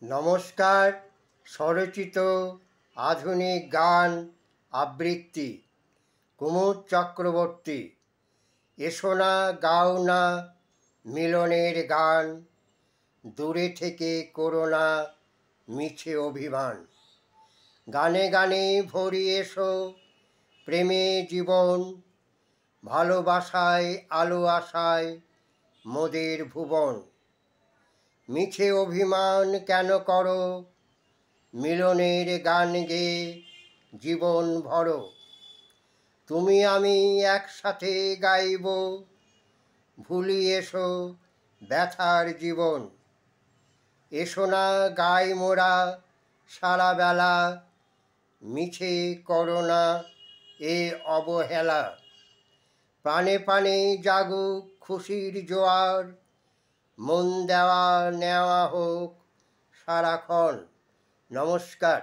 নমস্কার। স্বরচিত আধুনিক গান আবৃত্তি কুমুদ চক্রবর্তী। এসো না গাও না মিলনের গান, দূরে থেকে করো না মিছে অভিমান। গানে গানে ভরি এসো প্রেমে জীবন, ভালোবাসায় আলো আশায় মোদের ভুবন। মিছে অভিমান কেন করো, মিলনের গান গেয়ে জীবন ভরো। তুমি আমি একসাথে গাইব, ভুলি এসো ব্যথার জীবন। এসো না গাই মোরা সারা বেলা, মিছে করো না এ অবহেলা। প্রাণে প্রাণে জাগুক খুশির জোয়ার, মন দেওয়া নেওয়া হোক সারাক্ষণ। নমস্কার।